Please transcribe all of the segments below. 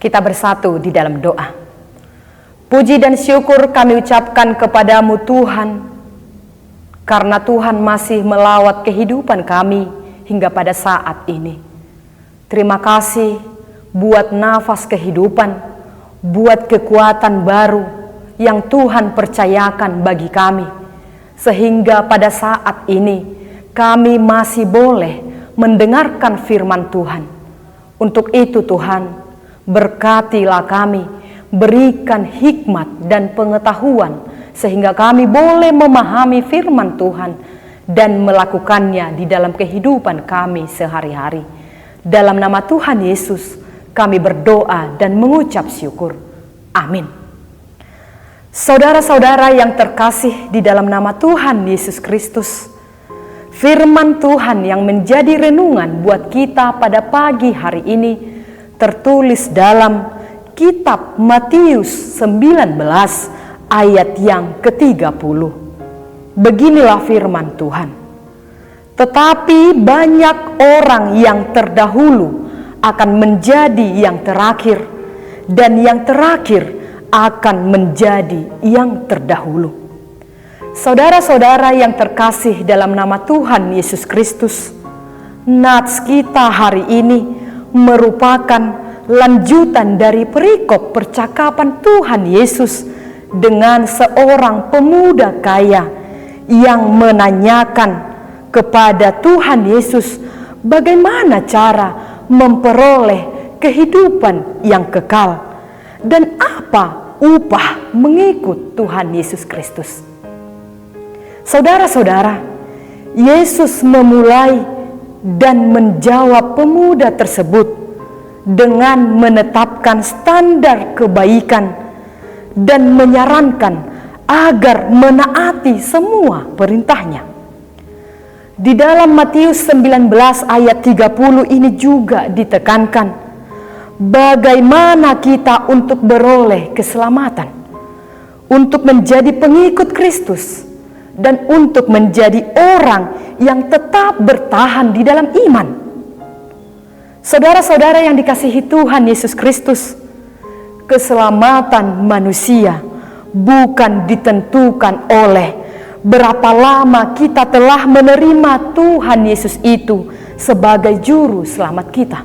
Kita bersatu di dalam doa. Puji dan syukur kami ucapkan kepadamu Tuhan, karena Tuhan masih melawat kehidupan kami hingga pada saat ini. Terima kasih buat nafas kehidupan, buat kekuatan baru yang Tuhan percayakan bagi kami, sehingga pada saat ini kami masih boleh mendengarkan firman Tuhan. Untuk itu Tuhan, berkatilah kami, berikan hikmat dan pengetahuan sehingga kami boleh memahami firman Tuhan dan melakukannya di dalam kehidupan kami sehari-hari. Dalam nama Tuhan Yesus kami berdoa dan mengucap syukur. Amin. Saudara-saudara yang terkasih di dalam nama Tuhan Yesus Kristus, firman Tuhan yang menjadi renungan buat kita pada pagi hari ini tertulis dalam kitab Matius 19 ayat yang ke-30. Beginilah firman Tuhan. Tetapi banyak orang yang terdahulu akan menjadi yang terakhir, dan yang terakhir akan menjadi yang terdahulu. Saudara-saudara yang terkasih dalam nama Tuhan Yesus Kristus, nats kita hari ini merupakan lanjutan dari perikop percakapan Tuhan Yesus dengan seorang pemuda kaya yang menanyakan kepada Tuhan Yesus bagaimana cara memperoleh kehidupan yang kekal dan apa upah mengikut Tuhan Yesus Kristus. Saudara-saudara, Yesus memulai dan menjawab pemuda tersebut dengan menetapkan standar kebaikan dan menyarankan agar menaati semua perintahnya. Di dalam Matius 19 ayat 30 ini juga ditekankan bagaimana kita untuk beroleh keselamatan, untuk menjadi pengikut Kristus, dan untuk menjadi orang yang tetap bertahan di dalam iman. Saudara-saudara yang dikasihi Tuhan Yesus Kristus, keselamatan manusia bukan ditentukan oleh berapa lama kita telah menerima Tuhan Yesus itu sebagai juru selamat kita,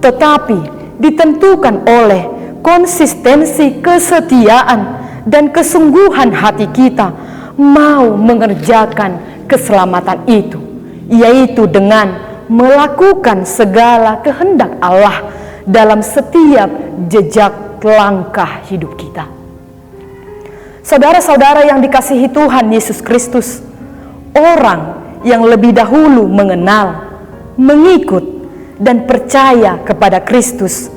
tetapi ditentukan oleh konsistensi kesetiaan dan kesungguhan hati kita mau mengerjakan keselamatan itu, yaitu dengan melakukan segala kehendak Allah dalam setiap jejak langkah hidup kita. Saudara-saudara yang dikasihi Tuhan Yesus Kristus, orang yang lebih dahulu mengenal, mengikut, dan percaya kepada Kristus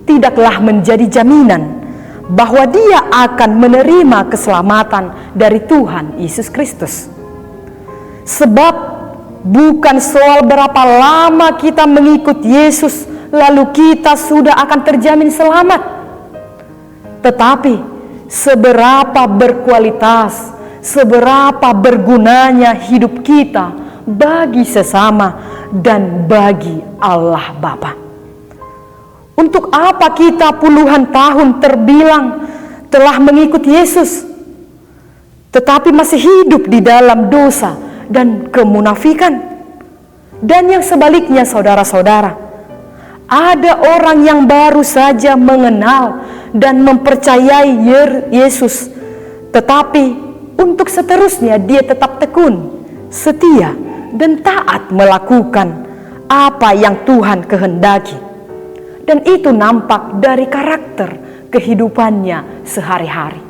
tidaklah menjadi jaminan bahwa dia akan menerima keselamatan dari Tuhan Yesus Kristus. Sebab bukan soal berapa lama kita mengikut Yesus lalu kita sudah akan terjamin selamat, tetapi seberapa berkualitas, seberapa bergunanya hidup kita bagi sesama dan bagi Allah Bapa. Untuk apa kita puluhan tahun terbilang telah mengikut Yesus, tetapi masih hidup di dalam dosa dan kemunafikan? Dan yang sebaliknya, saudara-saudara, ada orang yang baru saja mengenal dan mempercayai Yesus, tetapi untuk seterusnya dia tetap tekun, setia, dan taat melakukan apa yang Tuhan kehendaki. Dan itu nampak dari karakter kehidupannya sehari-hari.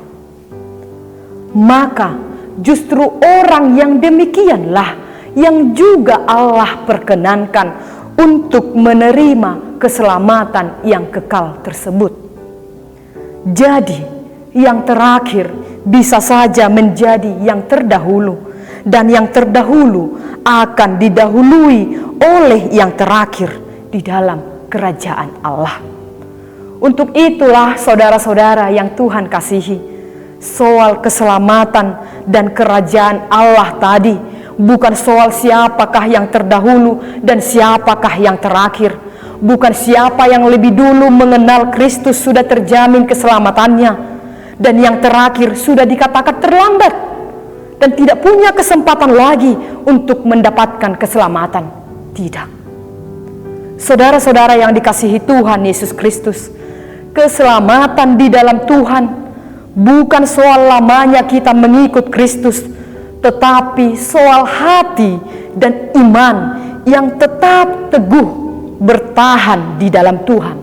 Maka justru orang yang demikianlah yang juga Allah perkenankan untuk menerima keselamatan yang kekal tersebut. Jadi yang terakhir bisa saja menjadi yang terdahulu, dan yang terdahulu akan didahului oleh yang terakhir di dalam kerajaan Allah. Untuk itulah saudara-saudara yang Tuhan kasihi, soal keselamatan dan kerajaan Allah tadi bukan soal siapakah yang terdahulu dan siapakah yang terakhir, bukan siapa yang lebih dulu mengenal Kristus sudah terjamin keselamatannya, dan yang terakhir sudah dikatakan terlambat dan tidak punya kesempatan lagi untuk mendapatkan keselamatan. Tidak. Saudara-saudara yang dikasihi Tuhan Yesus Kristus, keselamatan di dalam Tuhan bukan soal lamanya kita mengikut Kristus, tetapi soal hati dan iman yang tetap teguh bertahan di dalam Tuhan.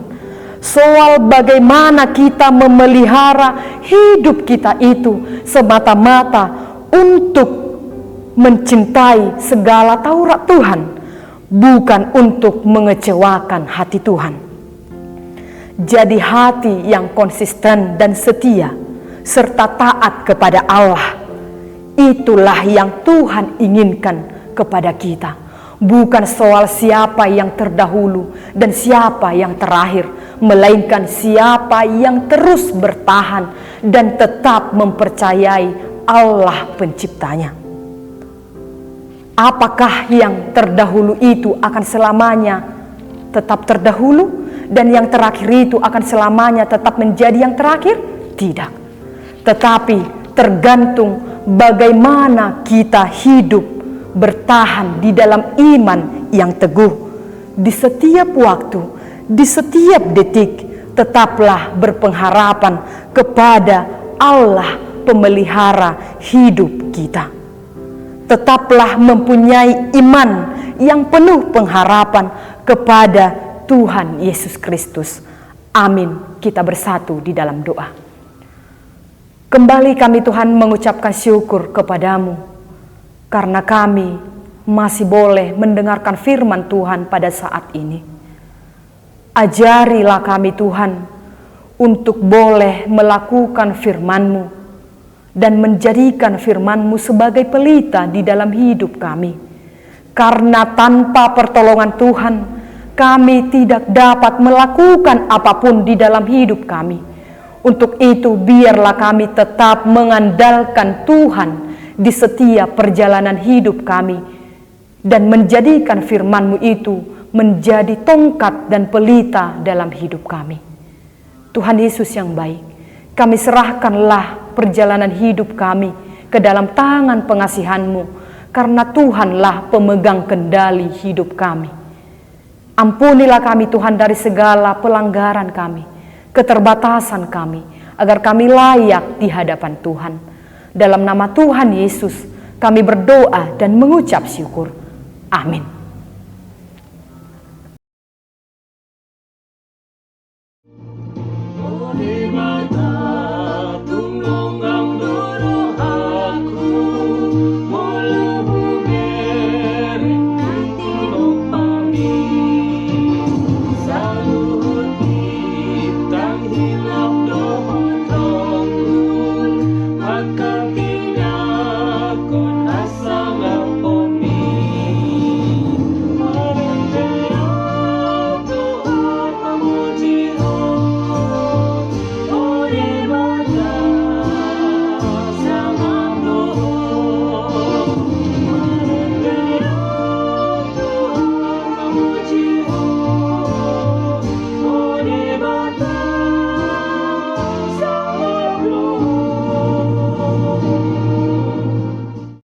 Soal bagaimana kita memelihara hidup kita itu semata-mata untuk mencintai segala Taurat Tuhan, bukan untuk mengecewakan hati Tuhan. Jadi hati yang konsisten dan setia serta taat kepada Allah, itulah yang Tuhan inginkan kepada kita. Bukan soal siapa yang terdahulu dan siapa yang terakhir, melainkan siapa yang terus bertahan dan tetap mempercayai Allah penciptanya. Apakah yang terdahulu itu akan selamanya tetap terdahulu, dan yang terakhir itu akan selamanya tetap menjadi yang terakhir? Tidak. Tetapi tergantung bagaimana kita hidup bertahan di dalam iman yang teguh. Di setiap waktu, di setiap detik, tetaplah berpengharapan kepada Allah pemelihara hidup kita. Tetaplah mempunyai iman yang penuh pengharapan kepada Tuhan Yesus Kristus. Amin. Kita bersatu di dalam doa. Kembali kami Tuhan mengucapkan syukur kepadamu, karena kami masih boleh mendengarkan firman Tuhan pada saat ini. Ajarilah kami Tuhan untuk boleh melakukan firman-Mu dan menjadikan firman-Mu sebagai pelita di dalam hidup kami. Karena tanpa pertolongan Tuhan, kami tidak dapat melakukan apapun di dalam hidup kami. Untuk itu biarlah kami tetap mengandalkan Tuhan di setiap perjalanan hidup kami, dan menjadikan firman-Mu itu menjadi tongkat dan pelita dalam hidup kami. Tuhan Yesus yang baik, kami serahkanlah perjalanan hidup kami ke dalam tangan pengasihan-Mu, karena Tuhanlah pemegang kendali hidup kami. Ampunilah kami Tuhan dari segala pelanggaran kami, keterbatasan kami, agar kami layak di hadapan Tuhan. Dalam nama Tuhan Yesus kami berdoa dan mengucap syukur. Amin.